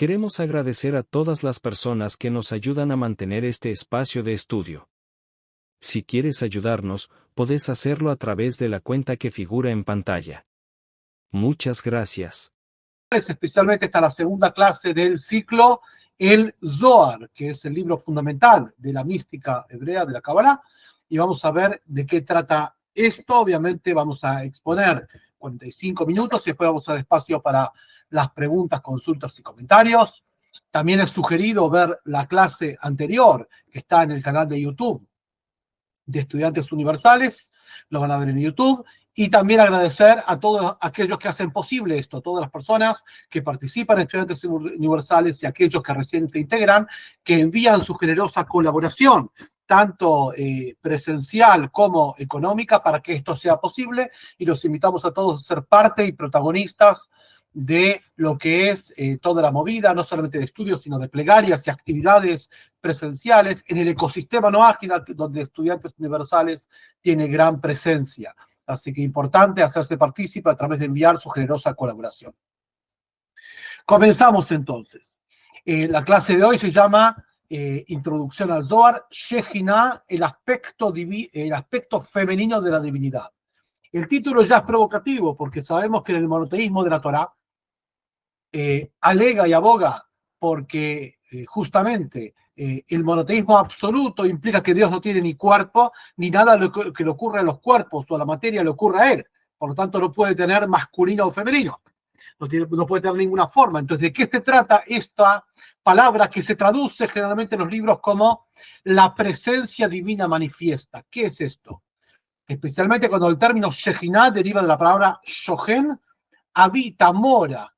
Queremos agradecer a todas las personas que nos ayudan a mantener este espacio de estudio. Si quieres ayudarnos, podés hacerlo a través de la cuenta que figura en pantalla. Muchas gracias. Especialmente esta la segunda clase del ciclo, el Zohar, que es el libro fundamental de la mística hebrea, de la Kabbalah, y vamos a ver de qué trata esto. Obviamente vamos a exponer 45 minutos y después vamos a dar espacio para las preguntas, consultas y comentarios. También es sugerido ver la clase anterior que está en el canal de YouTube de Estudiantes Universales, lo van a ver en YouTube. Y también agradecer a todos aquellos que hacen posible esto, todas las personas que participan en Estudiantes Universales y aquellos que recién se integran, que envían su generosa colaboración, tanto presencial como económica, para que esto sea posible. Y los invitamos a todos a ser parte y protagonistas de lo que es toda la movida, no solamente de estudios, sino de plegarias y actividades presenciales en el ecosistema no ágil, donde Estudiantes Universales tiene gran presencia. Así que importante hacerse partícipe a través de enviar su generosa colaboración. Comenzamos entonces. La clase de hoy se llama Introducción al Zohar, Shejina, el aspecto femenino de la divinidad. El título ya es provocativo porque sabemos que en el monoteísmo de la Torá alega y aboga porque justamente el monoteísmo absoluto implica que Dios no tiene ni cuerpo, ni nada que le ocurra a los cuerpos o a la materia le ocurra a él. Por lo tanto, no puede tener masculino o femenino. No puede tener ninguna forma. Entonces, ¿de qué se trata esta palabra que se traduce generalmente en los libros como la presencia divina manifiesta? ¿Qué es esto? Especialmente cuando el término Shejinah deriva de la palabra Shohen, habita, mora.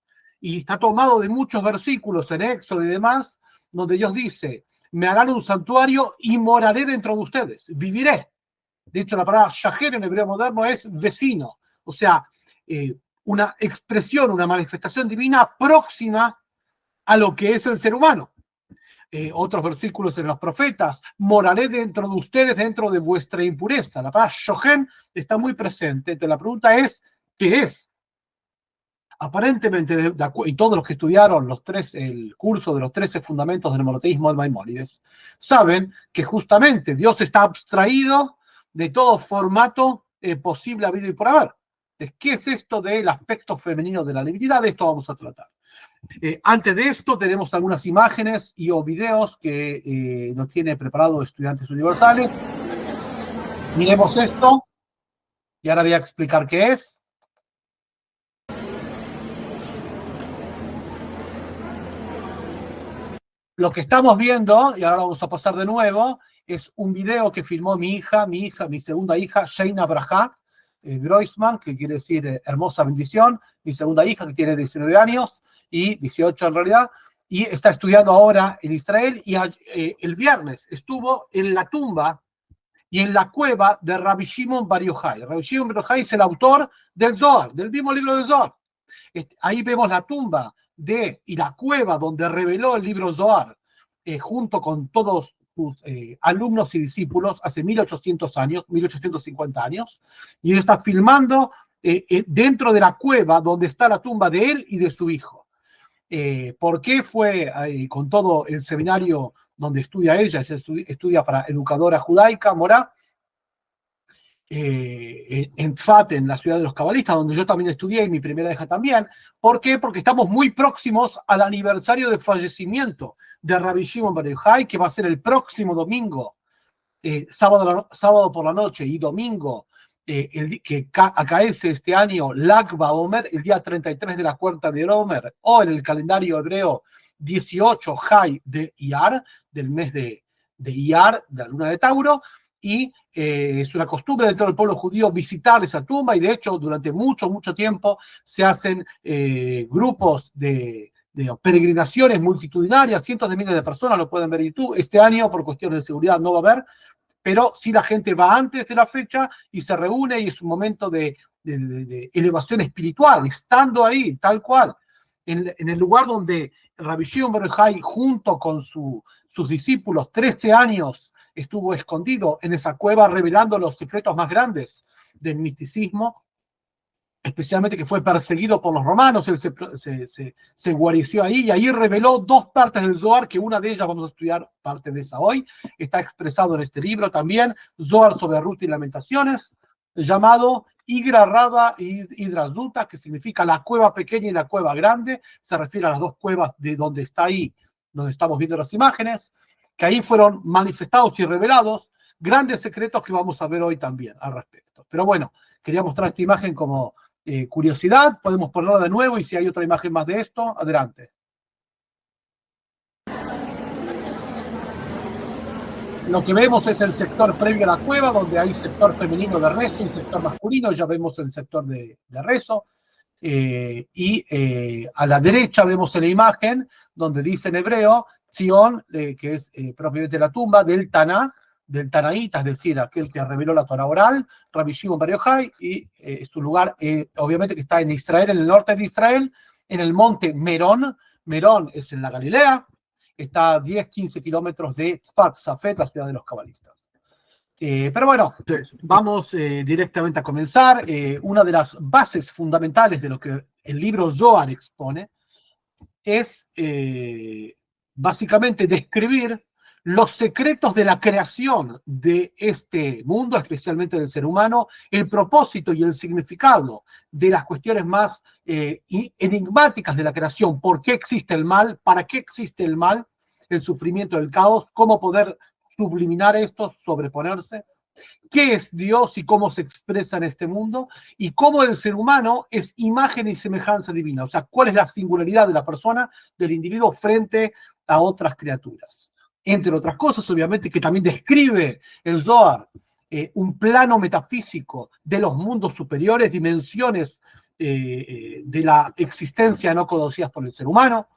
Y está tomado de muchos versículos en Éxodo y demás, donde Dios dice, me harán un santuario y moraré dentro de ustedes, viviré. De hecho, la palabra shaher en hebreo moderno es vecino, o sea, una expresión, una manifestación divina próxima a lo que es el ser humano. Otros versículos en los profetas, moraré dentro de ustedes, dentro de vuestra impureza. La palabra shohen está muy presente. Entonces la pregunta es, ¿qué es? Aparentemente, y todos los que estudiaron el curso de los 13 fundamentos del monoteísmo del Maimónides, saben que justamente Dios está abstraído de todo formato posible habido y por haber. ¿Qué es esto del aspecto femenino de la divinidad? De esto vamos a tratar. Antes de esto, tenemos algunas imágenes o videos que nos tiene preparado Estudiantes Universales. Miremos esto y ahora voy a explicar qué es. Lo que estamos viendo, y ahora vamos a pasar de nuevo, es un video que filmó mi segunda hija, Sheina Braha Groisman, que quiere decir hermosa bendición, mi segunda hija que tiene 19 años y 18 en realidad, y está estudiando ahora en Israel, y el viernes estuvo en la tumba y en la cueva de Rabbi Shimon Bar Yochai. Rabbi Shimon Bar Yochai es el autor del Zohar, del mismo libro del Zohar. Ahí vemos la tumba y la cueva donde reveló el libro Zohar, junto con todos sus alumnos y discípulos hace 1800 años, 1850 años, y él está filmando dentro de la cueva donde está la tumba de él y de su hijo. ¿Por qué fue con todo el seminario donde estudia ella? Estudia para educadora judaica, Morá, en Tzfat, en la ciudad de los cabalistas, donde yo también estudié y mi primera hija también. ¿Por qué? Porque estamos muy próximos al aniversario de fallecimiento de Rabbi Shimon Bar Yochai, que va a ser el próximo domingo, sábado por la noche y domingo, que acaece este año, Lag BaOmer, el día 33 de la cuarta de Omer, o en el calendario hebreo 18 Jai de Iyar, del mes de Iyar, de la luna de Tauro. Y es una costumbre de todo el pueblo judío visitar esa tumba, y de hecho durante mucho tiempo se hacen grupos de peregrinaciones multitudinarias, cientos de miles de personas lo pueden ver en YouTube. Este año por cuestiones de seguridad no va a haber, pero sí la gente va antes de la fecha y se reúne, y es un momento de elevación espiritual, estando ahí tal cual, en el lugar donde Rabbi Shimon Bar Yochai junto con sus discípulos 13 años estuvo escondido en esa cueva revelando los secretos más grandes del misticismo. especialmente que fue perseguido por los romanos, él se guareció ahí y ahí reveló dos partes del Zohar, que una de ellas vamos a estudiar parte de esa hoy, está expresado en este libro también, Zohar sobre Ruth y Lamentaciones, llamado Igra Raba y Hidra Zuta, que significa la cueva pequeña y la cueva grande, se refiere a las dos cuevas de donde está ahí, donde estamos viendo las imágenes, que ahí fueron manifestados y revelados grandes secretos que vamos a ver hoy también al respecto. Pero bueno, quería mostrar esta imagen como curiosidad, podemos ponerla de nuevo y si hay otra imagen más de esto, adelante. Lo que vemos es el sector previo a la cueva, donde hay sector femenino de rezo y sector masculino, ya vemos el sector de rezo. A la derecha vemos en la imagen, donde dice en hebreo, Zion, que es propiamente la tumba del Tanaíta, es decir, aquel que reveló la Torah oral, Rabbi Shimon Bar Yochai, y su lugar, obviamente que está en Israel, en el norte de Israel, en el monte Merón. Merón es en la Galilea, está a 10-15 kilómetros de Tzfat Safed, la ciudad de los cabalistas. Pero bueno, vamos directamente a comenzar. Una de las bases fundamentales de lo que el libro Zohar expone es básicamente describir los secretos de la creación de este mundo, especialmente del ser humano, el propósito y el significado de las cuestiones más enigmáticas de la creación. ¿Por qué existe el mal? ¿Para qué existe el mal? El sufrimiento, el caos, cómo poder subliminar esto, sobreponerse. ¿Qué es Dios y cómo se expresa en este mundo? Y cómo el ser humano es imagen y semejanza divina. O sea, cuál es la singularidad de la persona, del individuo frente a otras criaturas. Entre otras cosas, obviamente, que también describe el Zohar un plano metafísico de los mundos superiores, dimensiones de la existencia no conocidas por el ser humano,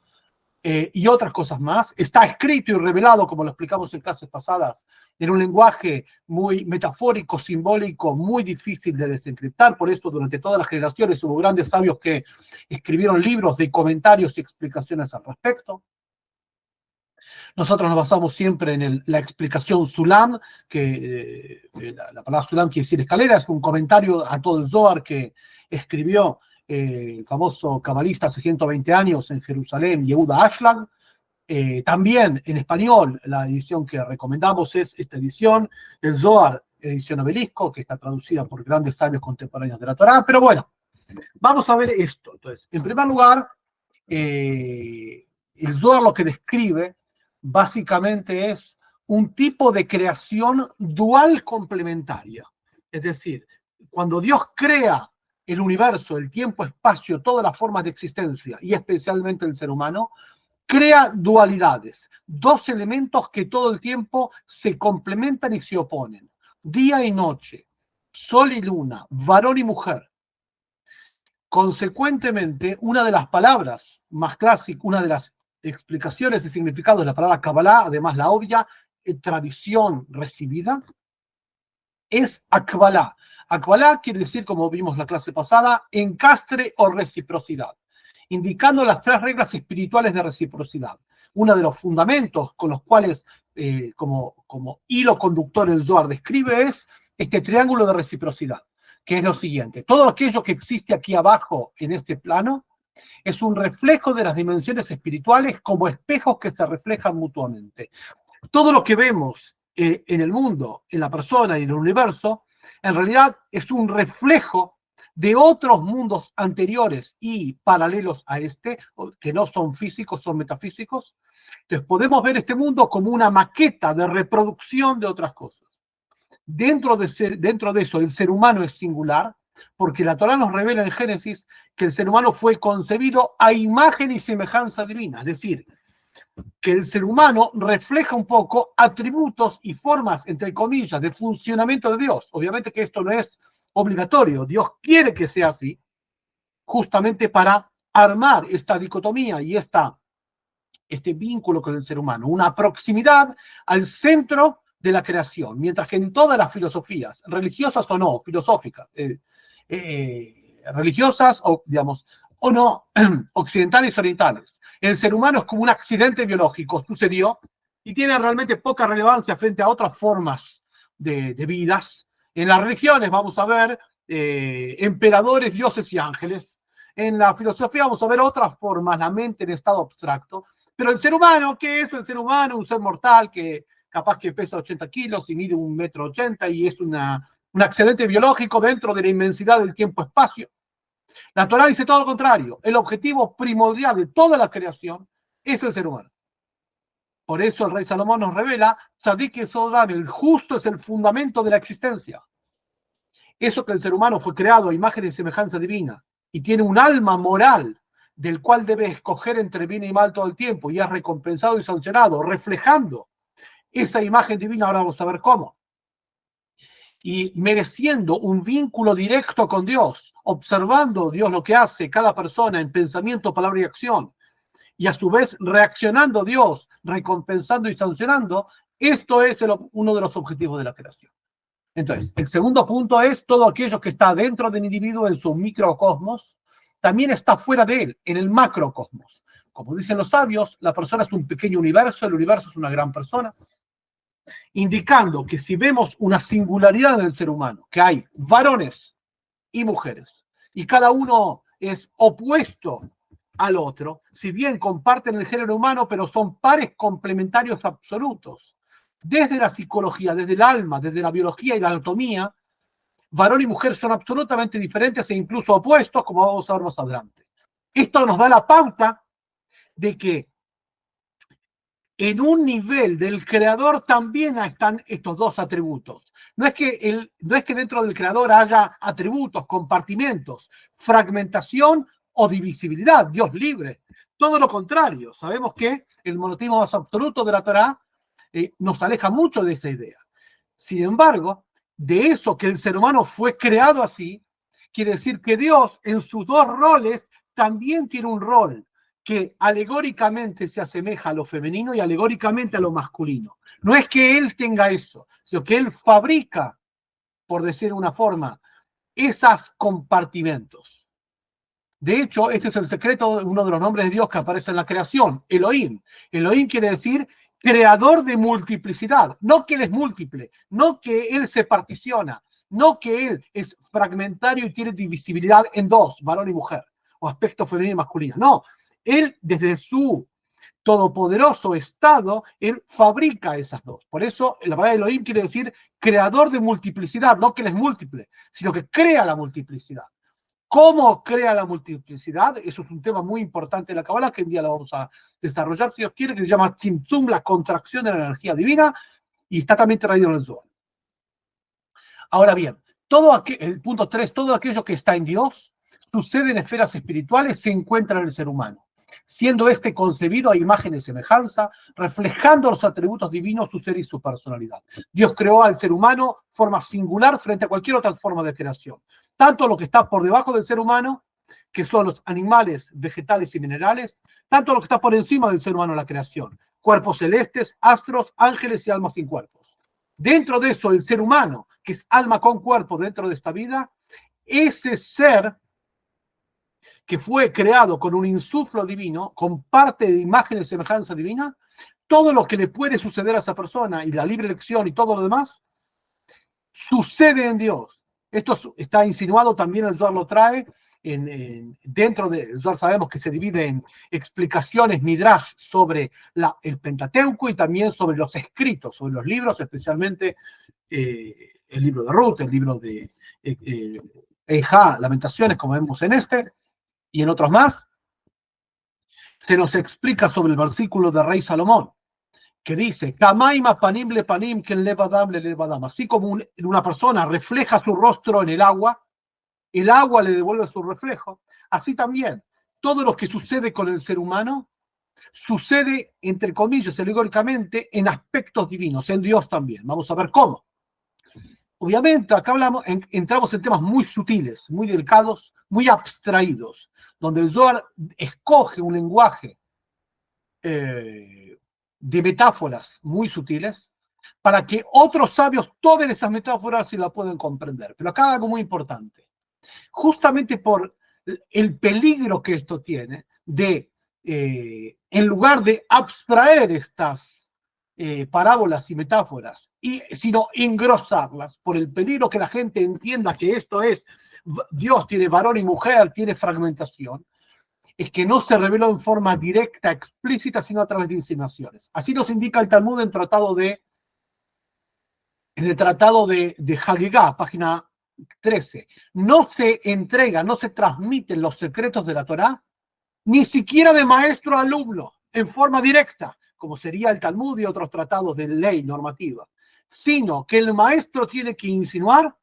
y otras cosas más. Está escrito y revelado, como lo explicamos en clases pasadas, en un lenguaje muy metafórico, simbólico, muy difícil de desencriptar. Por eso, durante todas las generaciones hubo grandes sabios que escribieron libros de comentarios y explicaciones al respecto. Nosotros nos basamos siempre en la explicación Sulam, que la palabra Sulam quiere decir escalera, es un comentario a todo el Zohar que escribió el famoso cabalista hace 120 años en Jerusalén, Yehuda Ashlag. También en español, la edición que recomendamos es esta edición, el Zohar, edición Obelisco, que está traducida por grandes sabios contemporáneos de la Torá. Pero bueno, vamos a ver esto. Entonces, en primer lugar, el Zohar lo que describe básicamente es un tipo de creación dual complementaria. Es decir, cuando Dios crea el universo, el tiempo, espacio, todas las formas de existencia, y especialmente el ser humano, crea dualidades, dos elementos que todo el tiempo se complementan y se oponen. Día y noche, sol y luna, varón y mujer. Consecuentemente, una de las palabras más clásicas, una de las explicaciones y significados de la palabra Kabbalah, además la obvia tradición recibida, es Akbalá. Akbalá quiere decir, como vimos en la clase pasada, encastre o reciprocidad, indicando las tres reglas espirituales de reciprocidad. Uno de los fundamentos con los cuales, como hilo conductor el Zohar describe, es este triángulo de reciprocidad, que es lo siguiente: todo aquello que existe aquí abajo en este plano es un reflejo de las dimensiones espirituales como espejos que se reflejan mutuamente. Todo lo que vemos en el mundo, en la persona y en el universo, en realidad es un reflejo de otros mundos anteriores y paralelos a este, que no son físicos, son metafísicos. Entonces podemos ver este mundo como una maqueta de reproducción de otras cosas. Dentro de eso, el ser humano es singular, porque la Torá nos revela en Génesis que el ser humano fue concebido a imagen y semejanza divina, es decir, que el ser humano refleja un poco atributos y formas, entre comillas, de funcionamiento de Dios. Obviamente que esto no es obligatorio, Dios quiere que sea así, justamente para armar esta dicotomía y este vínculo con el ser humano, una proximidad al centro de la creación, mientras que en todas las filosofías, religiosas o no, filosóficas, religiosas o, digamos, o no, occidentales o orientales, el ser humano es como un accidente biológico, sucedió, y tiene realmente poca relevancia frente a otras formas de vidas. En las religiones vamos a ver emperadores, dioses y ángeles. En la filosofía vamos a ver otras formas, la mente en estado abstracto. Pero el ser humano, ¿qué es el ser humano? Un ser mortal que capaz que pesa 80 kilos y mide 1,80 m y es un accidente biológico dentro de la inmensidad del tiempo-espacio. La Torá dice todo lo contrario. El objetivo primordial de toda la creación es el ser humano. Por eso el rey Salomón nos revela, Tzadik Sodam, el justo es el fundamento de la existencia. Eso que el ser humano fue creado a imagen y semejanza divina y tiene un alma moral del cual debe escoger entre bien y mal todo el tiempo y es recompensado y sancionado, reflejando esa imagen divina, ahora vamos a ver cómo. Y mereciendo un vínculo directo con Dios, observando Dios lo que hace cada persona en pensamiento, palabra y acción, y a su vez reaccionando Dios, recompensando y sancionando, esto es uno de los objetivos de la creación. Entonces, el segundo punto es todo aquello que está dentro del individuo en su microcosmos, también está fuera de él, en el macrocosmos. Como dicen los sabios, la persona es un pequeño universo, el universo es una gran persona, indicando que si vemos una singularidad en el ser humano, que hay varones y mujeres, y cada uno es opuesto al otro, si bien comparten el género humano, pero son pares complementarios absolutos. Desde la psicología, desde el alma, desde la biología y la anatomía, varón y mujer son absolutamente diferentes e incluso opuestos, como vamos a ver más adelante. Esto nos da la pauta de que en un nivel del creador también están estos dos atributos. No es que dentro del creador haya atributos, compartimentos, fragmentación o divisibilidad, Dios libre. Todo lo contrario, sabemos que el monoteísmo más absoluto de la Torá nos aleja mucho de esa idea. Sin embargo, de eso que el ser humano fue creado así, quiere decir que Dios en sus dos roles también tiene un rol que alegóricamente se asemeja a lo femenino y alegóricamente a lo masculino. No es que él tenga eso, sino que él fabrica, por decir una forma, esos compartimentos. De hecho, este es el secreto de uno de los nombres de Dios que aparece en la creación, Elohim. Elohim quiere decir creador de multiplicidad, no que él es múltiple, no que él se particiona, no que él es fragmentario y tiene divisibilidad en dos, varón y mujer, o aspecto femenino y masculino. No, él desde su todopoderoso estado, él fabrica esas dos. Por eso la palabra Elohim quiere decir creador de multiplicidad, no que él es múltiple, sino que crea la multiplicidad. ¿Cómo crea la multiplicidad? Eso es un tema muy importante de la Kabbalah, que un día lo vamos a desarrollar, si Dios quiere, que se llama Tzimtzum, la contracción de la energía divina, y está también traído en el Zohar. Ahora bien, el punto 3, todo aquello que está en Dios, sucede en esferas espirituales, se encuentra en el ser humano, siendo este concebido a imagen y semejanza, reflejando los atributos divinos, su ser y su personalidad. Dios creó al ser humano de forma singular frente a cualquier otra forma de creación. Tanto lo que está por debajo del ser humano, que son los animales, vegetales y minerales, tanto lo que está por encima del ser humano en la creación, cuerpos celestes, astros, ángeles y almas sin cuerpos. Dentro de eso, el ser humano, que es alma con cuerpo dentro de esta vida, ese ser que fue creado con un insuflo divino, con parte de imagen y semejanza divina, todo lo que le puede suceder a esa persona y la libre elección y todo lo demás, sucede en Dios. Esto está insinuado, también el Zohar lo trae, dentro del Zohar sabemos que se divide en explicaciones midrash sobre el Pentateuco y también sobre los escritos, sobre los libros, especialmente el libro de Ruth, el libro de Eja, Lamentaciones, como vemos en este, y en otros más. Se nos explica sobre el versículo del rey Salomón, que dice, así como una persona refleja su rostro en el agua le devuelve su reflejo, así también todo lo que sucede con el ser humano sucede, entre comillas, alegóricamente, en aspectos divinos, en Dios también. Vamos a ver cómo. Obviamente, acá entramos en temas muy sutiles, muy delicados, muy abstraídos, donde el Zohar escoge un lenguaje de metáforas muy sutiles para que otros sabios tomen esas metáforas y la puedan comprender. Pero acá algo muy importante. Justamente por el peligro que esto tiene de, en lugar de abstraer estas parábolas y metáforas, sino engrosarlas por el peligro que la gente entienda que esto es, Dios tiene varón y mujer, tiene fragmentación, es que no se reveló en forma directa, explícita, sino a través de insinuaciones. Así nos indica el Talmud en el tratado de Hagigá, página 13. No se entrega, no se transmiten los secretos de la Torá, ni siquiera de maestro a alumno, en forma directa, como sería el Talmud y otros tratados de ley normativa, sino que el maestro tiene que insinuar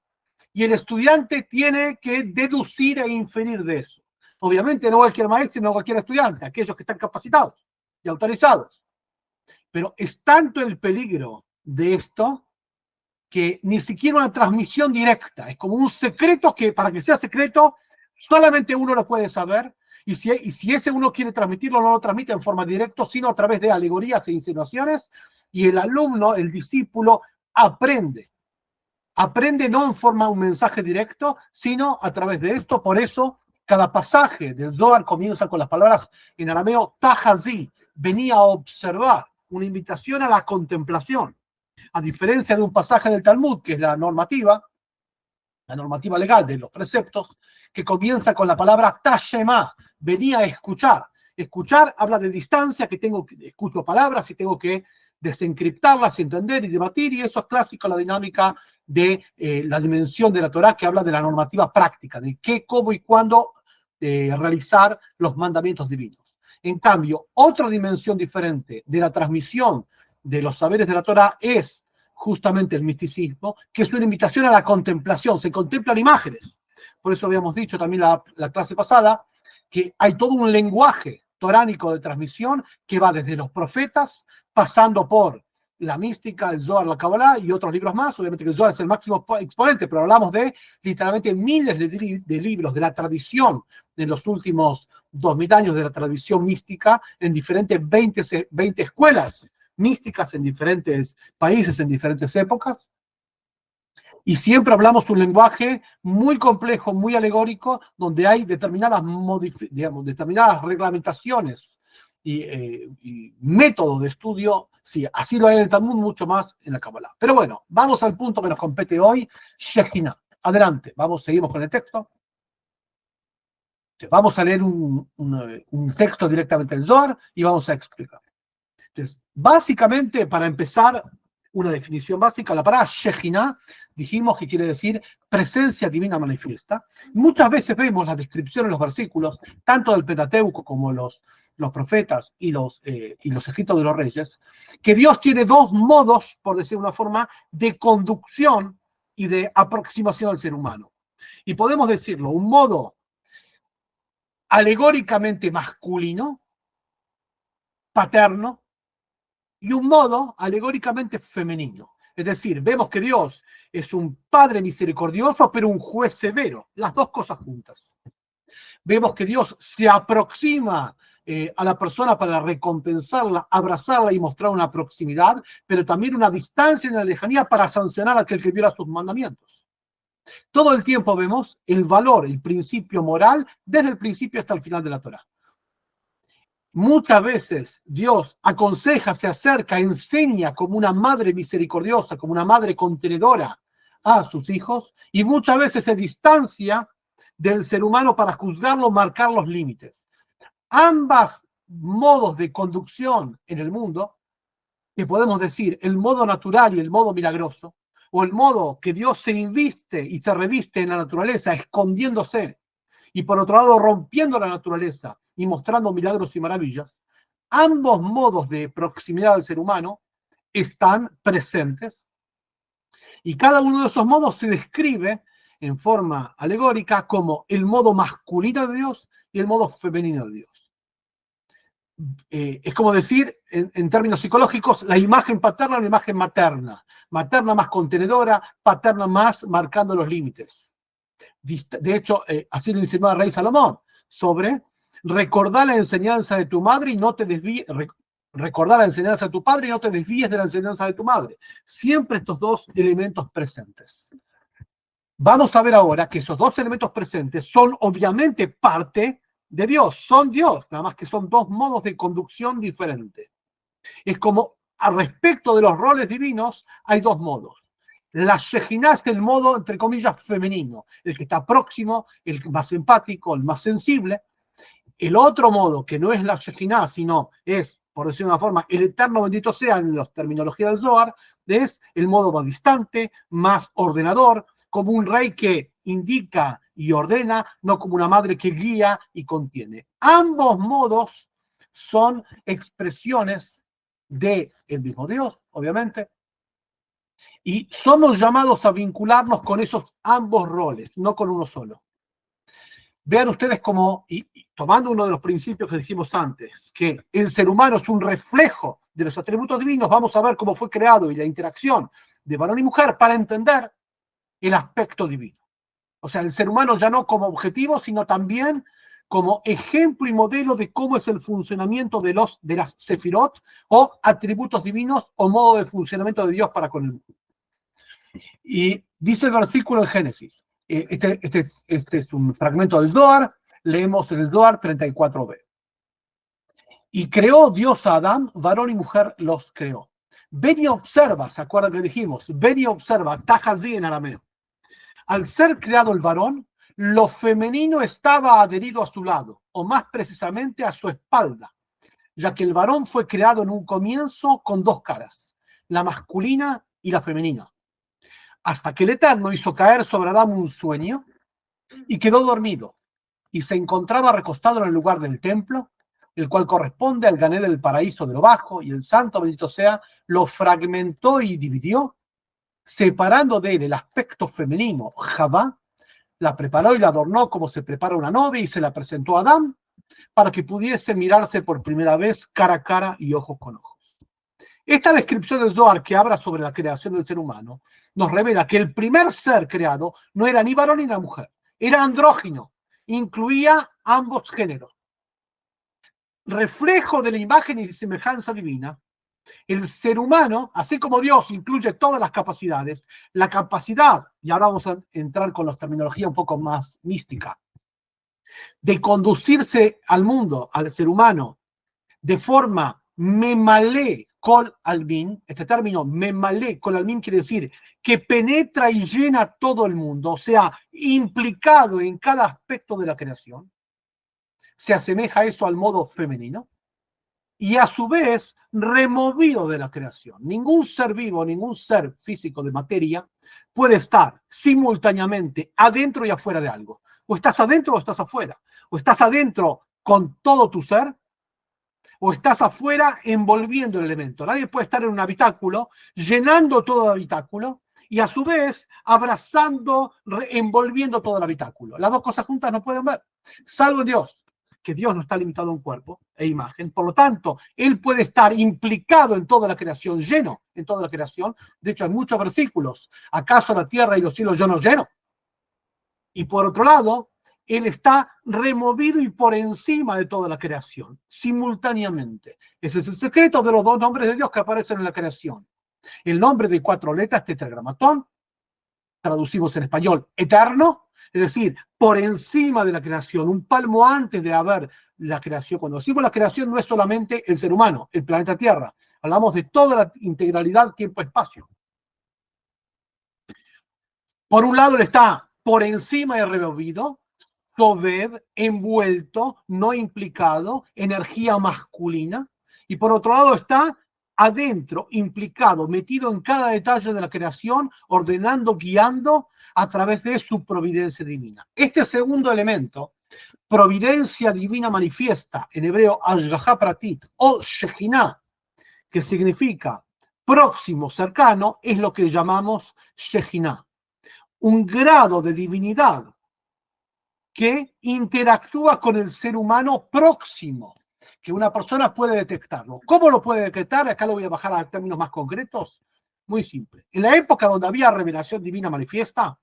y el estudiante tiene que deducir e inferir de eso. Obviamente no cualquier maestro y no cualquier estudiante, aquellos que están capacitados y autorizados. Pero es tanto el peligro de esto que ni siquiera una transmisión directa, es como un secreto que para que sea secreto solamente uno lo puede saber, y si ese uno quiere transmitirlo, no lo transmite en forma directa, sino a través de alegorías e insinuaciones, y el alumno, el discípulo, aprende no en forma de un mensaje directo, sino a través de esto. Por eso cada pasaje del Zohar comienza con las palabras en arameo tahazi, venía a observar, una invitación a la contemplación. A diferencia de un pasaje del Talmud, que es la normativa legal de los preceptos, que comienza con la palabra tashema, venía a escuchar. Escuchar habla de distancia, que escucho palabras y tengo que desencriptarlas, entender y debatir, y eso es clásico la dinámica de la dimensión de la Torá, que habla de la normativa práctica, de qué, cómo y cuándo realizar los mandamientos divinos. En cambio, otra dimensión diferente de la transmisión de los saberes de la Torá es justamente el misticismo, que es una invitación a la contemplación, se contemplan imágenes. Por eso habíamos dicho también la clase pasada, que hay todo un lenguaje toránico de transmisión que va desde los profetas, pasando por la mística, el Zohar, la Kabbalah y otros libros más. Obviamente que el Zohar es el máximo exponente, pero hablamos de literalmente miles de libros de la tradición de los últimos 2000 años de la tradición mística en diferentes 20 escuelas místicas en diferentes países, en diferentes épocas. Y siempre hablamos un lenguaje muy complejo, muy alegórico, donde hay determinadas reglamentaciones y métodos de estudio. Sí, así lo hay en el Talmud, mucho más en la Kabbalah. Pero bueno, vamos al punto que nos compete hoy, Shekhinah. Adelante, seguimos con el texto. Vamos a leer un texto directamente del Zohar y vamos a explicar. Entonces, básicamente, para empezar, una definición básica, la palabra Shekhinah, dijimos que quiere decir presencia divina manifiesta. Muchas veces vemos la descripción en los versículos, tanto del Pentateuco como los profetas y los escritos de los reyes, que Dios tiene dos modos, por decir una forma, de conducción y de aproximación al ser humano. Y podemos decirlo, un modo alegóricamente masculino, paterno, y un modo alegóricamente femenino. Es decir, vemos que Dios es un Padre misericordioso, pero un juez severo, las dos cosas juntas. Vemos que Dios se aproxima a la persona para recompensarla, abrazarla y mostrar una proximidad, pero también una distancia y una lejanía para sancionar a aquel que viola sus mandamientos. Todo el tiempo vemos el valor, el principio moral, desde el principio hasta el final de la Torá. Muchas veces Dios aconseja, se acerca, enseña como una madre misericordiosa, como una madre contenedora a sus hijos, y muchas veces se distancia del ser humano para juzgarlo, marcar los límites. Ambas modos de conducción en el mundo, que podemos decir el modo natural y el modo milagroso, o el modo que Dios se inviste y se reviste en la naturaleza, escondiéndose, y por otro lado rompiendo la naturaleza y mostrando milagros y maravillas, ambos modos de proximidad al ser humano están presentes, y cada uno de esos modos se describe en forma alegórica como el modo masculino de Dios y el modo femenino de Dios. Es como decir, en términos psicológicos, la imagen paterna y la imagen materna. Materna más contenedora, paterna más marcando los límites. De hecho, así lo insinuó el rey Salomón, sobre recordar la enseñanza de tu madre y no te desvíes, recordar la enseñanza de tu padre y no te desvíes de la enseñanza de tu madre. Siempre estos dos elementos presentes. Vamos a ver ahora que esos dos elementos presentes son obviamente parte de Dios, son Dios, nada más que son dos modos de conducción diferentes. Es como al respecto de los roles divinos, hay dos modos. La Shejinah es el modo, entre comillas, femenino, el que está próximo, el más empático, el más sensible. El otro modo, que no es la Shejinah, sino es, por decirlo de una forma, el eterno bendito sea en la terminología del Zohar, es el modo más distante, más ordenador, como un rey que indica y ordena, no como una madre que guía y contiene. Ambos modos son expresiones del mismo Dios, obviamente, y somos llamados a vincularnos con esos ambos roles, no con uno solo. Vean ustedes como, y tomando uno de los principios que dijimos antes, que el ser humano es un reflejo de los atributos divinos, vamos a ver cómo fue creado y la interacción de varón y mujer para entender el aspecto divino. O sea, el ser humano ya no como objetivo, sino también como ejemplo y modelo de cómo es el funcionamiento de las sefirot o atributos divinos o modo de funcionamiento de Dios para con el mundo. Y dice el versículo en Génesis, este es un fragmento del Zohar, leemos en el Zohar 34b. Y creó Dios a Adán, varón y mujer los creó. Ven y observa, ¿se acuerdan que dijimos? Ven y observa, tajazí en arameo. Al ser creado el varón, lo femenino estaba adherido a su lado, o más precisamente a su espalda, ya que el varón fue creado en un comienzo con dos caras, la masculina y la femenina, hasta que el Eterno hizo caer sobre Adán un sueño y quedó dormido, y se encontraba recostado en el lugar del templo, el cual corresponde al Gané del paraíso de lo bajo, y el santo bendito sea, lo fragmentó y dividió, separando de él el aspecto femenino, Javá, la preparó y la adornó como se prepara una novia y se la presentó a Adán para que pudiese mirarse por primera vez cara a cara y ojos con ojos. Esta descripción del Zohar que habla sobre la creación del ser humano nos revela que el primer ser creado no era ni varón ni una mujer, era andrógino, incluía ambos géneros. Reflejo de la imagen y semejanza divina, el ser humano, así como Dios incluye todas las capacidades, la capacidad, y ahora vamos a entrar con la terminología un poco más mística, de conducirse al mundo, al ser humano, de forma memalé kol almin, este término memalé kol almin quiere decir que penetra y llena todo el mundo, o sea, implicado en cada aspecto de la creación, se asemeja eso al modo femenino, y a su vez removido de la creación. Ningún ser vivo, ningún ser físico de materia puede estar simultáneamente adentro y afuera de algo. O estás adentro o estás afuera. O estás adentro con todo tu ser, o estás afuera envolviendo el elemento. Nadie puede estar en un habitáculo, llenando todo el habitáculo, y a su vez abrazando, envolviendo todo el habitáculo. Las dos cosas juntas no pueden ver, salvo en Dios, que Dios no está limitado a un cuerpo e imagen. Por lo tanto, Él puede estar implicado en toda la creación, lleno en toda la creación. De hecho, hay muchos versículos. ¿Acaso la tierra y los cielos yo no lleno? Y por otro lado, Él está removido y por encima de toda la creación, simultáneamente. Ese es el secreto de los dos nombres de Dios que aparecen en la creación. El nombre de 4 letras, tetragramatón, traducimos en español, eterno, es decir, por encima de la creación, un palmo antes de haber la creación. Cuando decimos la creación no es solamente el ser humano, el planeta Tierra. Hablamos de toda la integralidad tiempo-espacio. Por un lado, él está por encima y removido, Soved, envuelto, no implicado, energía masculina. Y por otro lado está adentro, implicado, metido en cada detalle de la creación, ordenando, guiando a través de su providencia divina. Este segundo elemento, providencia divina manifiesta, en hebreo, Ashgaha Pratit, o Shejinah, que significa próximo, cercano, es lo que llamamos Shejinah. Un grado de divinidad que interactúa con el ser humano próximo, que una persona puede detectarlo. ¿Cómo lo puede detectar? Acá lo voy a bajar a términos más concretos. Muy simple. En la época donde había revelación divina manifiesta,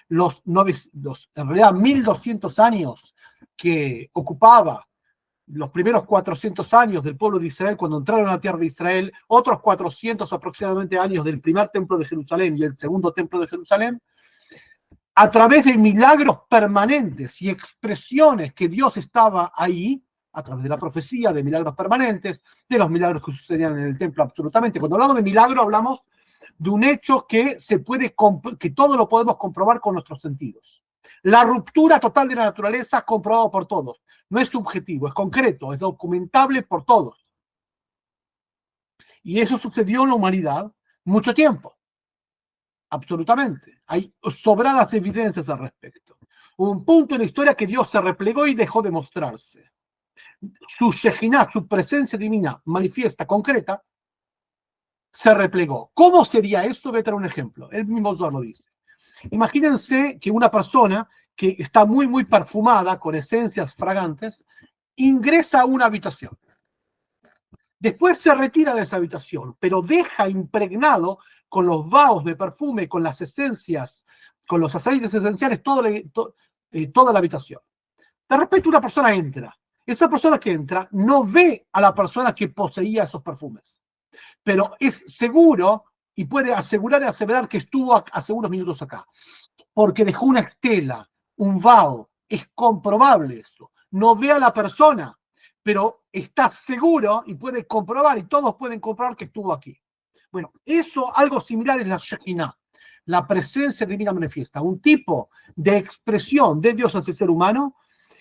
en realidad 1200 años que ocupaba los primeros 400 años del pueblo de Israel cuando entraron a la tierra de Israel, otros 400 aproximadamente años del primer templo de Jerusalén y el segundo templo de Jerusalén, a través de milagros permanentes y expresiones que Dios estaba ahí, a través de la profecía, de milagros permanentes, de los milagros que sucedían en el templo absolutamente. Cuando hablamos de milagro, hablamos de un hecho que que todo lo podemos comprobar con nuestros sentidos. La ruptura total de la naturaleza comprobado por todos. No es subjetivo, es concreto, es documentable por todos. Y eso sucedió en la humanidad mucho tiempo. Absolutamente. Hay sobradas evidencias al respecto. Hubo un punto en la historia que Dios se replegó y dejó de mostrarse. Su Shejinah, su presencia divina manifiesta, concreta, se replegó. ¿Cómo sería eso? Voy a traer un ejemplo. Él mismo Zohar lo dice. Imagínense que una persona que está muy, muy perfumada, con esencias fragantes, ingresa a una habitación. Después se retira de esa habitación, pero deja impregnado con los vaos de perfume, con las esencias, con los aceites esenciales, toda la habitación. De repente una persona entra. Esa persona que entra no ve a la persona que poseía esos perfumes, pero es seguro y puede asegurar y aseverar que estuvo hace unos minutos acá, porque dejó una estela, un vaho. Es comprobable eso. No ve a la persona, pero está seguro y puede comprobar, y todos pueden comprobar que estuvo aquí. Bueno, eso, algo similar es la Shekhinah, la presencia divina manifiesta, un tipo de expresión de Dios hacia el ser humano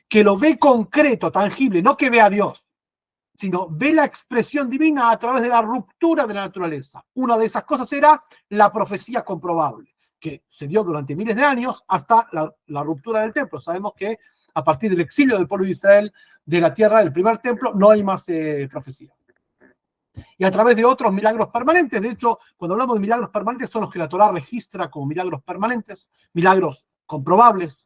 que lo ve concreto, tangible, no que ve a Dios, sino ve la expresión divina a través de la ruptura de la naturaleza. Una de esas cosas era la profecía comprobable, que se dio durante miles de años hasta la ruptura del templo. Sabemos que a partir del exilio del pueblo de Israel de la tierra del primer templo no hay más profecía. Y a través de otros milagros permanentes, de hecho, cuando hablamos de milagros permanentes son los que la Torá registra como milagros permanentes, milagros comprobables,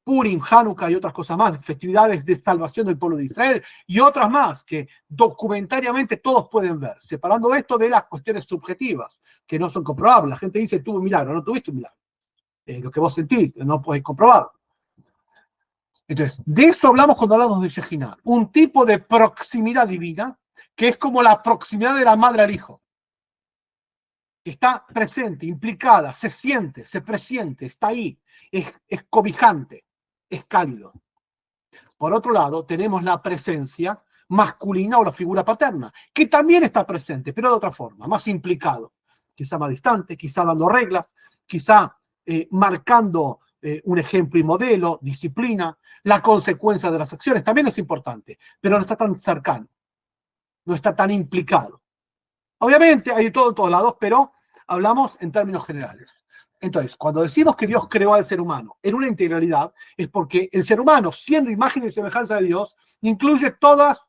Purim, Hanukkah y otras cosas más, festividades de salvación del pueblo de Israel y otras más que documentariamente todos pueden ver, separando esto de las cuestiones subjetivas que no son comprobables. La gente dice, tuve un milagro, no tuviste un milagro. Lo que vos sentís, no podés comprobarlo. Entonces, de eso hablamos cuando hablamos de Shejinah, un tipo de proximidad divina que es como la proximidad de la madre al hijo, que está presente, implicada, se siente, se presiente, está ahí, es cobijante, es cálido. Por otro lado, tenemos la presencia masculina o la figura paterna, que también está presente, pero de otra forma, más implicado, quizá más distante, quizá dando reglas, quizá marcando un ejemplo y modelo, disciplina, la consecuencia de las acciones, también es importante, pero no está tan cercano, no está tan implicado. Obviamente hay todo en todos lados, pero hablamos en términos generales. Entonces, cuando decimos que Dios creó al ser humano en una integralidad, es porque el ser humano, siendo imagen y semejanza de Dios, incluye todos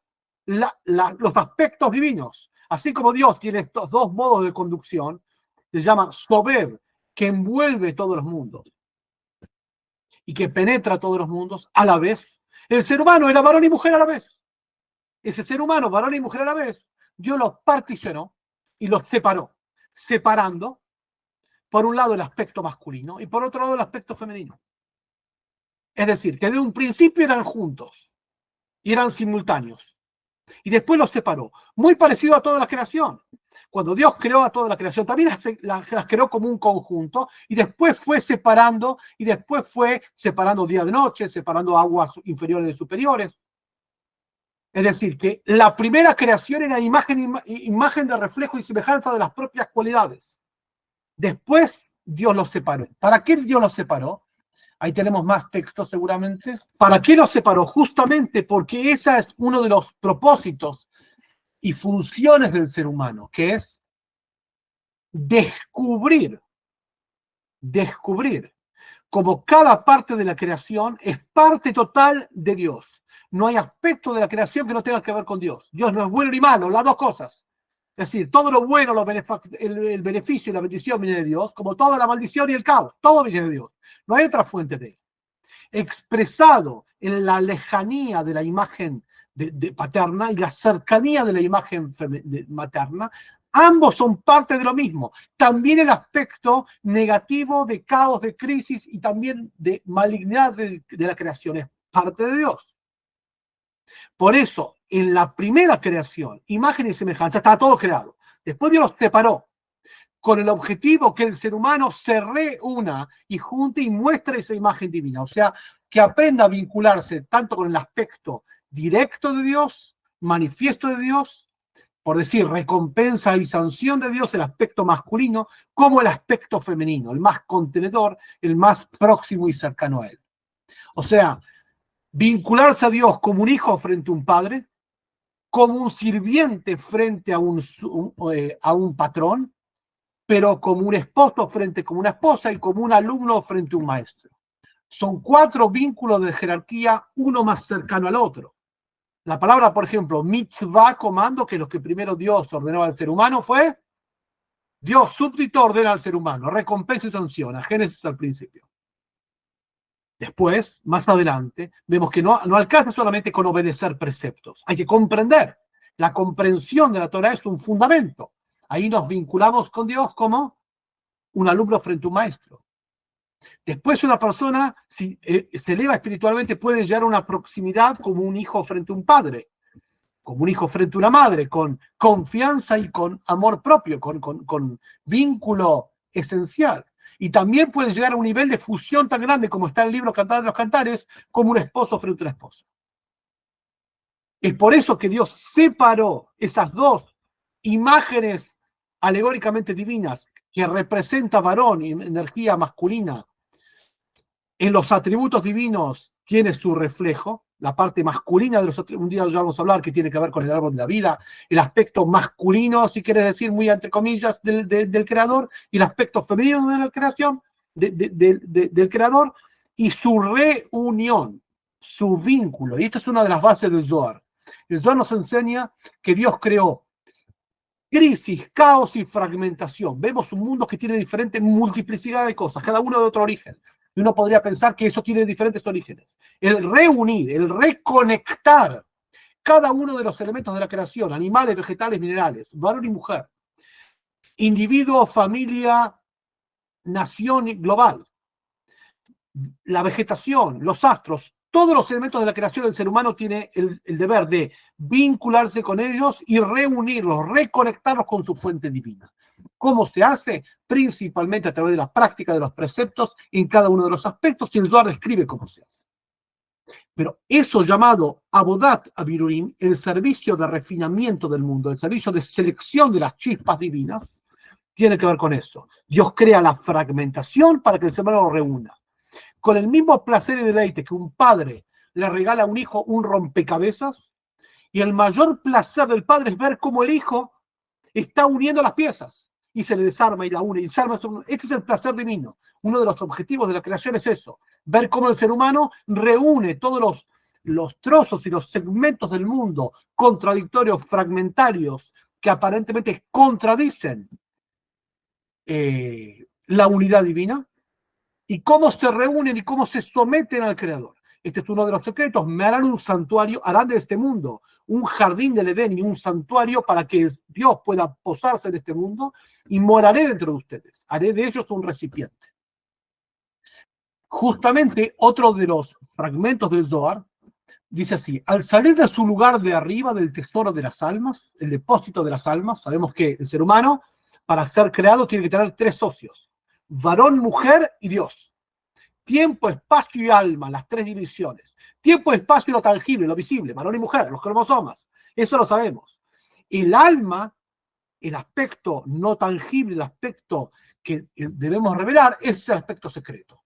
los aspectos divinos. Así como Dios tiene estos dos modos de conducción, se llama Sobev, que envuelve todos los mundos y que penetra todos los mundos a la vez. El ser humano era varón y mujer a la vez. Ese ser humano, varón y mujer a la vez, Dios los particionó y los separó, separando por un lado el aspecto masculino y por otro lado el aspecto femenino. Es decir, que de un principio eran juntos y eran simultáneos. Y después los separó. Muy parecido a toda la creación. Cuando Dios creó a toda la creación, también las creó como un conjunto y después fue separando día de noche, separando aguas inferiores de superiores. Es decir, que la primera creación era imagen de reflejo y semejanza de las propias cualidades. Después Dios los separó. ¿Para qué Dios los separó? Ahí tenemos más textos seguramente. ¿Para qué los separó? Justamente porque ese es uno de los propósitos y funciones del ser humano, que es descubrir como cada parte de la creación es parte total de Dios. No hay aspecto de la creación que no tenga que ver con Dios. Dios no es bueno ni malo, las dos cosas. Es decir, todo lo bueno, el beneficio y la bendición viene de Dios, como toda la maldición y el caos, todo viene de Dios. No hay otra fuente de él. Expresado en la lejanía de la imagen paterna y la cercanía de la imagen materna, ambos son parte de lo mismo. También el aspecto negativo de caos, de crisis y también de malignidad de la creación es parte de Dios. Por eso, en la primera creación, imagen y semejanza, estaba todo creado. Después Dios los separó con el objetivo que el ser humano se reúna y junte y muestre esa imagen divina. O sea, que aprenda a vincularse tanto con el aspecto directo de Dios, manifiesto de Dios, por decir, recompensa y sanción de Dios, el aspecto masculino, como el aspecto femenino, el más contenedor, el más próximo y cercano a él. O sea, vincularse a Dios como un hijo frente a un padre, como un sirviente frente a un patrón, pero como un esposo frente a una esposa y como un alumno frente a un maestro. Son 4 vínculos de jerarquía, uno más cercano al otro. La palabra, por ejemplo, mitzvah, comando, que lo que primero Dios ordenó al ser humano fue, Dios súbdito ordena al ser humano, recompensa y sanciona, Génesis al principio. Después, más adelante, vemos que no alcanza solamente con obedecer preceptos, hay que comprender. La comprensión de la Torah es un fundamento. Ahí nos vinculamos con Dios como un alumno frente a un maestro. Después una persona, si se eleva espiritualmente, puede llegar a una proximidad como un hijo frente a un padre, como un hijo frente a una madre, con confianza y con amor propio, con vínculo esencial. Y también puede llegar a un nivel de fusión tan grande como está en el libro Cantar de los Cantares, como un esposo frente a una esposa. Es por eso que Dios separó esas 2 imágenes alegóricamente divinas que representa varón y energía masculina. En los atributos divinos tiene su reflejo, la parte masculina de los atributos, un día ya vamos a hablar que tiene que ver con el árbol de la vida, el aspecto masculino, si quieres decir, muy entre comillas, del creador, y el aspecto femenino de la creación, del creador, y su reunión, su vínculo. Y esta es una de las bases del Zohar. El Zohar nos enseña que Dios creó crisis, caos y fragmentación. Vemos un mundo que tiene diferente multiplicidad de cosas, cada uno de otro origen. Y uno podría pensar que eso tiene diferentes orígenes. El reunir, el reconectar cada uno de los elementos de la creación, animales, vegetales, minerales, varón y mujer, individuo, familia, nación global, la vegetación, los astros, todos los elementos de la creación del ser humano tiene el deber de vincularse con ellos y reunirlos, reconectarlos con su fuente divina. ¿Cómo se hace? Principalmente a través de la práctica de los preceptos en cada uno de los aspectos, y el Zohar describe cómo se hace. Pero eso llamado Avodat Abirurim, el servicio de refinamiento del mundo, el servicio de selección de las chispas divinas, tiene que ver con eso. Dios crea la fragmentación para que el ser humano lo reúna. Con el mismo placer y deleite que un padre le regala a un hijo un rompecabezas, y el mayor placer del padre es ver cómo el hijo está uniendo las piezas y se le desarma y la une y desarma. Este es el placer divino. Uno de los objetivos de la creación es eso, ver cómo el ser humano reúne todos los trozos y los segmentos del mundo contradictorios, fragmentarios, que aparentemente contradicen la unidad divina, y cómo se reúnen y cómo se someten al Creador. Este es uno de los secretos. Me harán un santuario, harán de este mundo un jardín del Edén y un santuario para que Dios pueda posarse en este mundo, y moraré dentro de ustedes. Haré de ellos un recipiente. Justamente otro de los fragmentos del Zohar dice así: al salir de su lugar de arriba del tesoro de las almas, el depósito de las almas, sabemos que el ser humano, para ser creado, tiene que tener 3 socios: varón, mujer y Dios. Tiempo, espacio y alma, las 3 divisiones. Tiempo, espacio y lo tangible, lo visible, varón y mujer, los cromosomas. Eso lo sabemos. El alma, el aspecto no tangible, el aspecto que debemos revelar, es el aspecto secreto.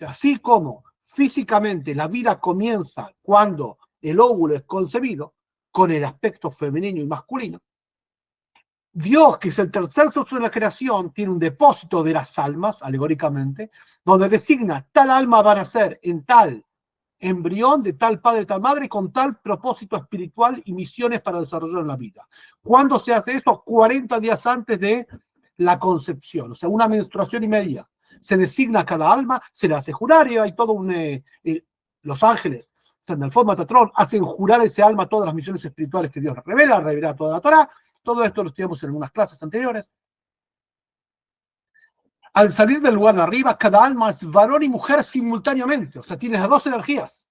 Así como físicamente la vida comienza cuando el óvulo es concebido, con el aspecto femenino y masculino, Dios, que es el tercer socio de la creación, tiene un depósito de las almas, alegóricamente, donde designa tal alma va a nacer en tal embrión de tal padre, tal madre, con tal propósito espiritual y misiones para desarrollar en la vida. ¿Cuándo se hace eso? 40 días antes de la concepción, o sea, una menstruación y media. Se designa a cada alma, se le hace jurar, y hay todo los ángeles, en el forma Tatrón, hacen jurar a ese alma todas las misiones espirituales que Dios revela toda la Torá. Todo esto lo estudiamos en algunas clases anteriores. Al salir del lugar de arriba, cada alma es varón y mujer simultáneamente, o sea, tienes las 2 energías.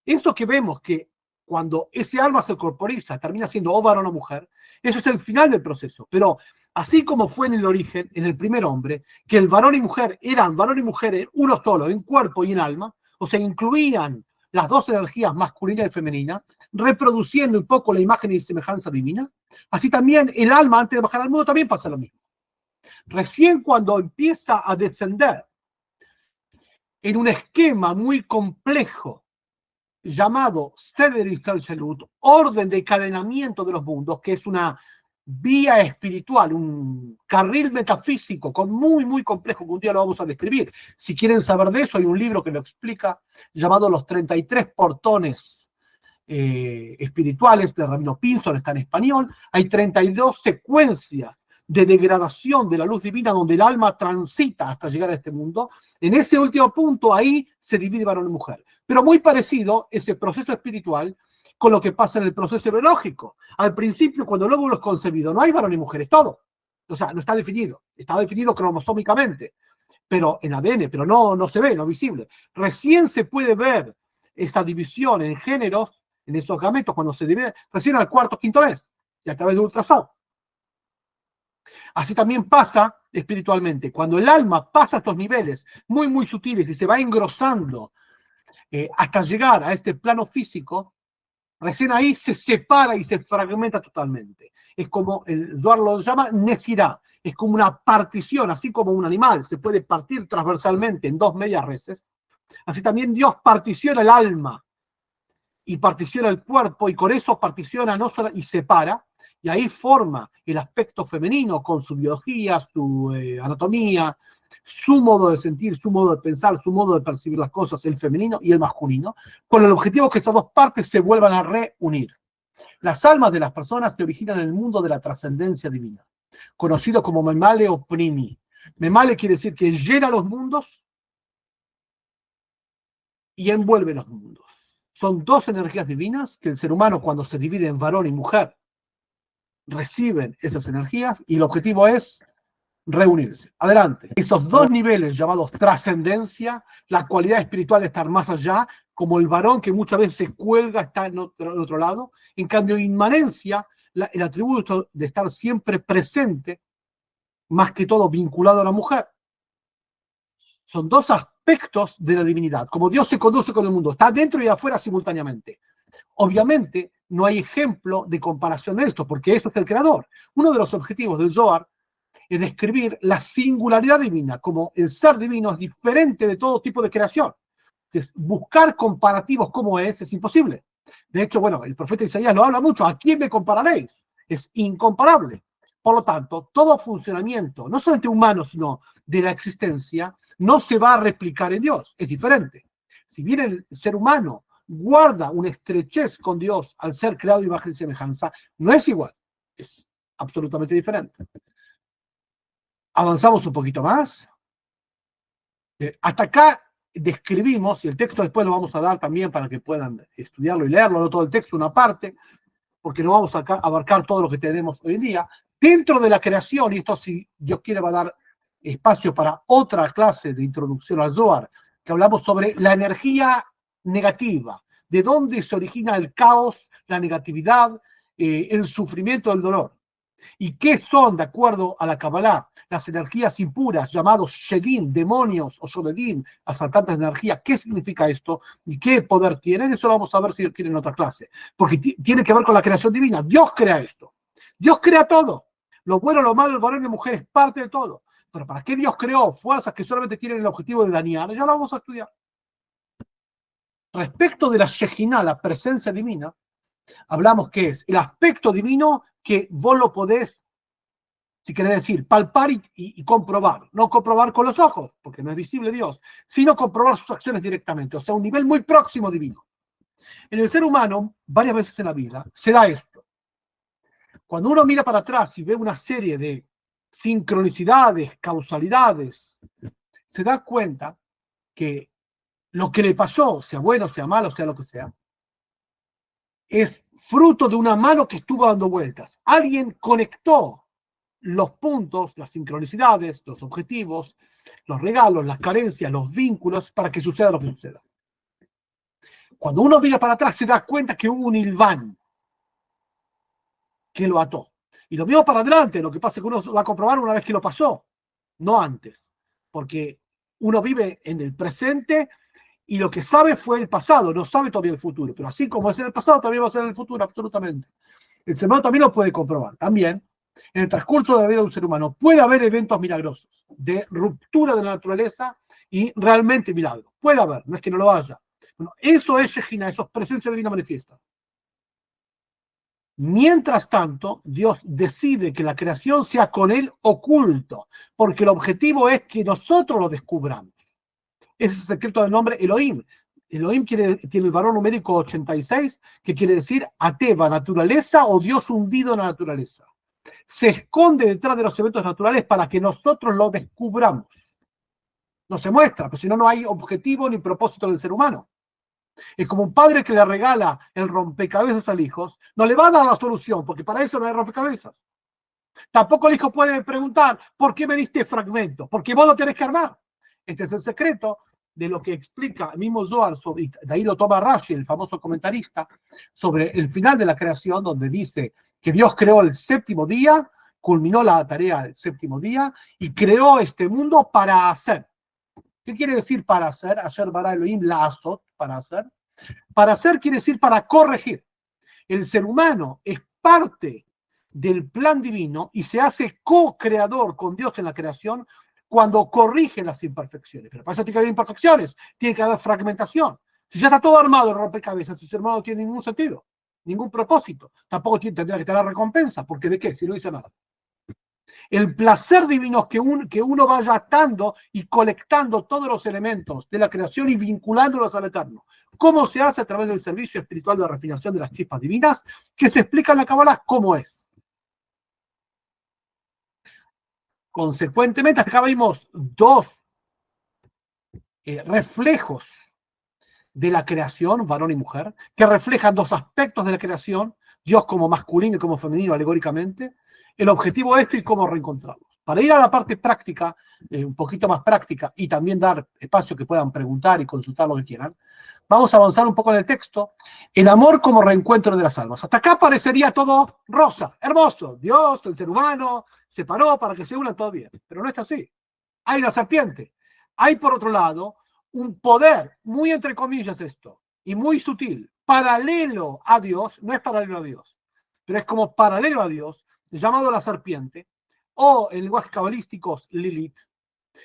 Esto que vemos, que cuando ese alma se corporiza, termina siendo o varón o mujer, eso es el final del proceso. Pero así como fue en el origen, en el primer hombre, que el varón y mujer eran varón y mujer uno solo, en cuerpo y en alma, o sea, incluían las dos energías masculina y femenina, reproduciendo un poco la imagen y semejanza divina. Así también el alma, antes de bajar al mundo, también pasa lo mismo. Recién cuando empieza a descender en un esquema muy complejo llamado Seder Ishtalshelut, orden de encadenamiento de los mundos, que es una vía espiritual, un carril metafísico muy complejo, que un día lo vamos a describir. Si quieren saber de eso, hay un libro que lo explica, llamado Los 33 portones espirituales, de Rabino Pinson, está en español. Hay 32 secuencias de degradación de la luz divina donde el alma transita hasta llegar a este mundo. En ese último punto, ahí se divide varón y mujer. Pero muy parecido ese proceso espiritual con lo que pasa en el proceso biológico. Al principio, cuando el óvulo es concebido, no hay varón y mujer, es todo. O sea, no está definido. Está definido cromosómicamente, pero en ADN, pero no se ve, no es visible. Recién se puede ver esa división en géneros, en esos gametos, cuando se divide, recién al cuarto, quinto mes, y a través de ultrasonido. Así también pasa espiritualmente. Cuando el alma pasa a estos niveles muy sutiles y se va engrosando hasta llegar a este plano físico, recién ahí se separa y se fragmenta totalmente. Es como el Zohar lo llama Nesirá, es como una partición, así como un animal se puede partir transversalmente en dos medias reses. Así también Dios particiona el alma y particiona el cuerpo, y con eso particiona no solo, y separa, y ahí forma el aspecto femenino con su biología, su anatomía, su modo de sentir, su modo de pensar, su modo de percibir las cosas, el femenino y el masculino, con el objetivo que esas dos partes se vuelvan a reunir. Las almas de las personas se originan en el mundo de la trascendencia divina, conocido como Memale o Primi. Memale quiere decir que llena los mundos y envuelve los mundos. Son dos energías divinas que el ser humano, cuando se divide en varón y mujer, reciben esas energías, y el objetivo es reunirse. Adelante. Esos dos niveles llamados trascendencia, la cualidad espiritual de estar más allá, como el varón que muchas veces se cuelga, está en otro lado. En cambio, inmanencia, el atributo de estar siempre presente, más que todo vinculado a la mujer. Son dos aspectos de la divinidad. Como Dios se conduce con el mundo, está dentro y afuera simultáneamente. Obviamente, no hay ejemplo de comparación de esto, porque eso es el creador. Uno de los objetivos del Zohar es describir la singularidad divina, como el ser divino es diferente de todo tipo de creación. Entonces, buscar comparativos como es imposible. De hecho, bueno, el profeta Isaías lo habla mucho. ¿A quién me compararéis? Es incomparable. Por lo tanto, todo funcionamiento, no solamente humano, sino de la existencia, no se va a replicar en Dios. Es diferente. Si bien el ser humano guarda una estrechez con Dios al ser creado imagen y semejanza, no es igual. Es absolutamente diferente. Avanzamos un poquito más. Hasta acá describimos, y el texto después lo vamos a dar también para que puedan estudiarlo y leerlo, no todo el texto, una parte, porque no vamos a abarcar todo lo que tenemos hoy en día. Dentro de la creación, y esto, si Dios quiere, va a dar espacio para otra clase de introducción al Zohar, que hablamos sobre la energía negativa, de dónde se origina el caos, la negatividad, el sufrimiento, el dolor. ¿Y qué son, de acuerdo a la Kabbalah, las energías impuras, llamados Shedim, demonios o Shodedim, asaltantes de energía? ¿Qué significa esto? ¿Y qué poder tienen? Eso lo vamos a ver si quieren en otra clase. Porque tiene que ver con la creación divina. Dios crea esto. Dios crea todo. Lo bueno, lo malo, el varón y la mujer es parte de todo. Pero ¿para qué Dios creó fuerzas que solamente tienen el objetivo de dañar? Ya lo vamos a estudiar. Respecto de la Shejinah, la presencia divina, hablamos que es el aspecto divino que vos lo podés, si querés decir, palpar y comprobar. No comprobar con los ojos, porque no es visible Dios, sino comprobar sus acciones directamente. O sea, un nivel muy próximo divino. En el ser humano, varias veces en la vida, se da esto. Cuando uno mira para atrás y ve una serie de sincronicidades, causalidades, se da cuenta que lo que le pasó, sea bueno, sea malo, sea lo que sea, es fruto de una mano que estuvo dando vueltas. Alguien conectó los puntos, las sincronicidades, los objetivos, los regalos, las carencias, los vínculos para que suceda lo que suceda. Cuando uno mira para atrás se da cuenta que hubo un hilván que lo ató. Y lo mismo para adelante, lo que pasa es que uno va a comprobar una vez que lo pasó, no antes. Porque uno vive en el presente y lo que sabe fue el pasado, no sabe todavía el futuro, pero así como es en el pasado, también va a ser en el futuro, absolutamente. El ser humano también lo puede comprobar. También, en el transcurso de la vida de un ser humano, puede haber eventos milagrosos, de ruptura de la naturaleza y realmente milagros. Puede haber, no es que no lo haya. Bueno, eso es Shejina, eso es presencia divina manifiesta. Mientras tanto, Dios decide que la creación sea con él oculto, porque el objetivo es que nosotros lo descubramos. Ese es el secreto del nombre Elohim. Elohim tiene el valor numérico 86, que quiere decir Ateva, naturaleza o Dios hundido en la naturaleza. Se esconde detrás de los eventos naturales para que nosotros lo descubramos. No se muestra, pero si no, no hay objetivo ni propósito del ser humano. Es como un padre que le regala el rompecabezas al hijo, no le va a dar la solución, porque para eso no hay rompecabezas. Tampoco el hijo puede preguntar, ¿por qué me diste fragmento? Porque vos lo tenés que armar. Este es el secreto de lo que explica el mismo Zohar, y de ahí lo toma Rashi, el famoso comentarista, sobre el final de la creación, donde dice que Dios creó el séptimo día, culminó la tarea del séptimo día, y creó este mundo para hacer. ¿Qué quiere decir para hacer? Ayer bara Elohim la azot, para hacer. Para hacer quiere decir para corregir. El ser humano es parte del plan divino y se hace co-creador con Dios en la creación cuando corrige las imperfecciones. Pero para eso tiene que haber imperfecciones, tiene que haber fragmentación. Si ya está todo armado el rompecabezas, el ser humano no tiene ningún sentido, ningún propósito. Tampoco tendría que tener recompensa, porque ¿de qué? Si no hizo nada. El placer divino es que uno vaya atando y colectando todos los elementos de la creación y vinculándolos al Eterno. ¿Cómo se hace? A través del servicio espiritual de refinación de las chispas divinas, que se explica en la Kabbalah cómo es. Consecuentemente, acá vimos dos reflejos de la creación, varón y mujer, que reflejan dos aspectos de la creación, Dios como masculino y como femenino alegóricamente, el objetivo de esto y cómo reencontrarlos. Para ir a la parte práctica, un poquito más práctica, y también dar espacio que puedan preguntar y consultar lo que quieran, vamos a avanzar un poco en el texto. El amor como reencuentro de las almas. Hasta acá parecería todo rosa, hermoso. Dios, el ser humano, se paró para que se unan todo bien. Pero no es así. Hay la serpiente. Hay, por otro lado, un poder, muy entre comillas esto, y muy sutil, paralelo a Dios, no es paralelo a Dios, pero es como paralelo a Dios, llamado la serpiente, o en lenguajes cabalísticos, Lilith,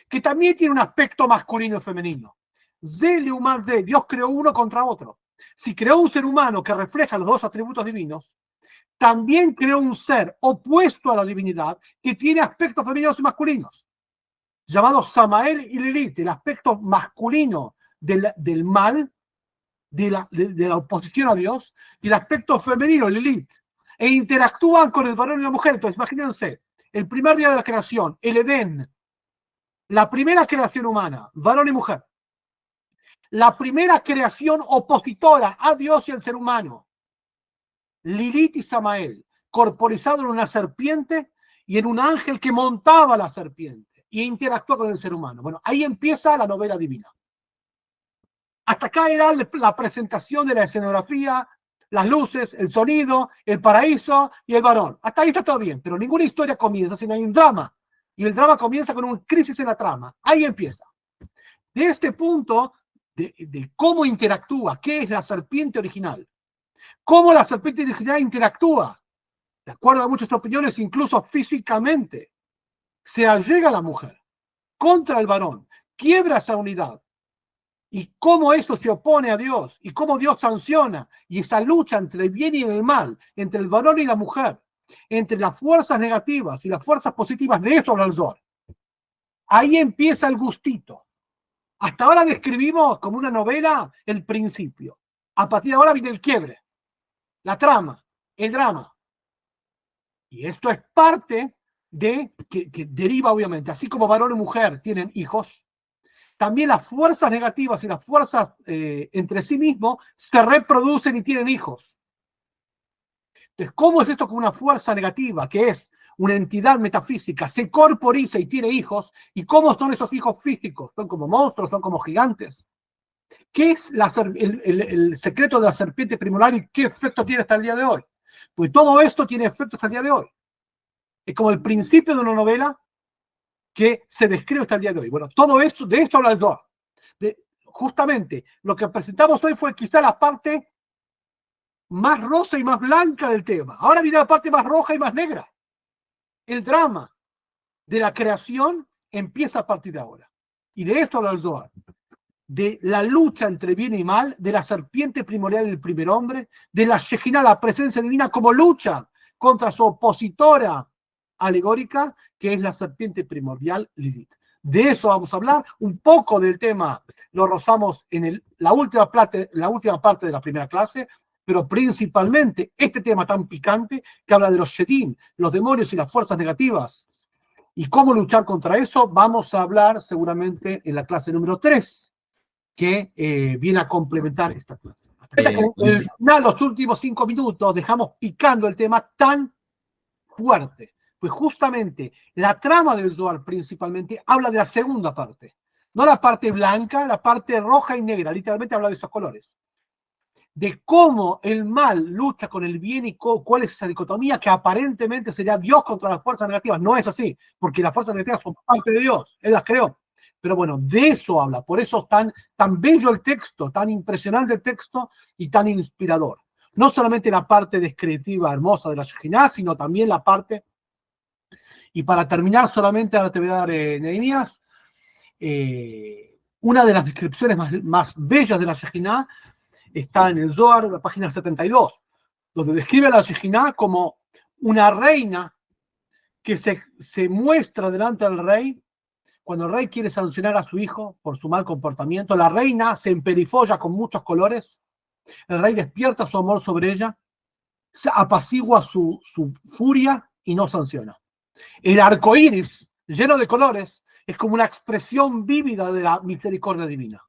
que también tiene un aspecto masculino y femenino. Dios creó uno contra otro. Si creó un ser humano que refleja los dos atributos divinos, también creó un ser opuesto a la divinidad que tiene aspectos femeninos y masculinos, llamados Samael y Lilith, el aspecto masculino del mal, de la oposición a Dios, y el aspecto femenino, Lilith, e interactúan con el varón y la mujer. Entonces, imagínense, el primer día de la creación, el Edén, la primera creación humana, varón y mujer, la primera creación opositora a Dios y al ser humano, Lilith y Samael, corporizado en una serpiente y en un ángel que montaba la serpiente y interactúa con el ser humano. Bueno, ahí empieza la novela divina. Hasta acá era la presentación de la escenografía, las luces, el sonido, el paraíso y el varón. Hasta ahí está todo bien, pero ninguna historia comienza sino hay un drama. Y el drama comienza con una crisis en la trama. Ahí empieza. De este punto, de cómo interactúa, qué es la serpiente original, cómo la serpiente original interactúa, de acuerdo a muchas opiniones, incluso físicamente, se allega a la mujer contra el varón, quiebra esa unidad. Y cómo eso se opone a Dios, y cómo Dios sanciona, y esa lucha entre el bien y el mal, entre el varón y la mujer, entre las fuerzas negativas y las fuerzas positivas, de eso habla el Zohar. Ahí empieza el gustito. Hasta ahora describimos como una novela el principio. A partir de ahora viene el quiebre, la trama, el drama. Y esto es parte de que deriva, obviamente, así como varón y mujer tienen hijos, también las fuerzas negativas y las fuerzas entre sí mismos se reproducen y tienen hijos. Entonces, ¿cómo es esto con una fuerza negativa, que es una entidad metafísica, se corporiza y tiene hijos? ¿Y cómo son esos hijos físicos? ¿Son como monstruos? ¿Son como gigantes? ¿Qué es el secreto de la serpiente primolar y qué efecto tiene hasta el día de hoy? Pues todo esto tiene efecto hasta el día de hoy. Es como el principio de una novela que se describe hasta el día de hoy. Bueno, todo esto, de esto habla el Zohar. justamente lo que presentamos hoy fue quizá la parte más rosa y más blanca del tema. Ahora viene la parte más roja y más negra. El drama de la creación empieza a partir de ahora. Y de esto habla el Zohar. De la lucha entre bien y mal, de la serpiente primordial del primer hombre, de la Shejina, la presencia divina, como lucha contra su opositora alegórica, que es la serpiente primordial Lilith. De eso vamos a hablar, un poco del tema lo rozamos en la última parte de la primera clase, pero principalmente este tema tan picante que habla de los Shedim, los demonios y las fuerzas negativas, y cómo luchar contra eso, vamos a hablar seguramente en la clase número 3, que viene a complementar esta clase. El final, los últimos 5 minutos, dejamos picando el tema tan fuerte. Pues justamente la trama del Zohar principalmente habla de la segunda parte. No la parte blanca, la parte roja y negra. Literalmente habla de esos colores. De cómo el mal lucha con el bien y cuál es esa dicotomía que aparentemente sería Dios contra las fuerzas negativas. No es así, porque las fuerzas negativas son parte de Dios. Él las creó. Pero bueno, de eso habla. Por eso es tan bello el texto, tan impresionante el texto y tan inspirador. No solamente la parte descriptiva hermosa de la Shejina, sino también la parte. Y para terminar, solamente ahora te voy a dar, Nehemías, una de las descripciones más bellas de la Shejina está en el Zohar, la página 72, donde describe a la Shejina como una reina que se muestra delante del rey. Cuando el rey quiere sancionar a su hijo por su mal comportamiento, la reina se emperifolla con muchos colores, el rey despierta su amor sobre ella, apacigua su furia y no sanciona. El arco iris, lleno de colores, es como una expresión vívida de la misericordia divina.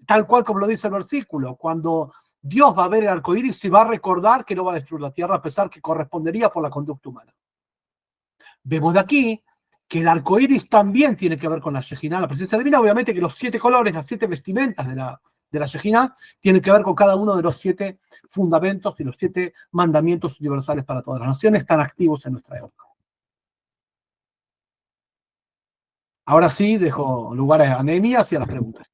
Tal cual como lo dice el versículo, cuando Dios va a ver el arco iris, se va a recordar que no va a destruir la tierra, a pesar que correspondería por la conducta humana. Vemos de aquí que el arco iris también tiene que ver con la Shejina, la presencia divina. Obviamente que los 7 colores, las 7 vestimentas de la Shejina, tienen que ver con cada uno de los 7 fundamentos y los 7 mandamientos universales para todas las naciones, tan activos en nuestra época. Ahora sí, dejo lugar a Nehemías y a las preguntas.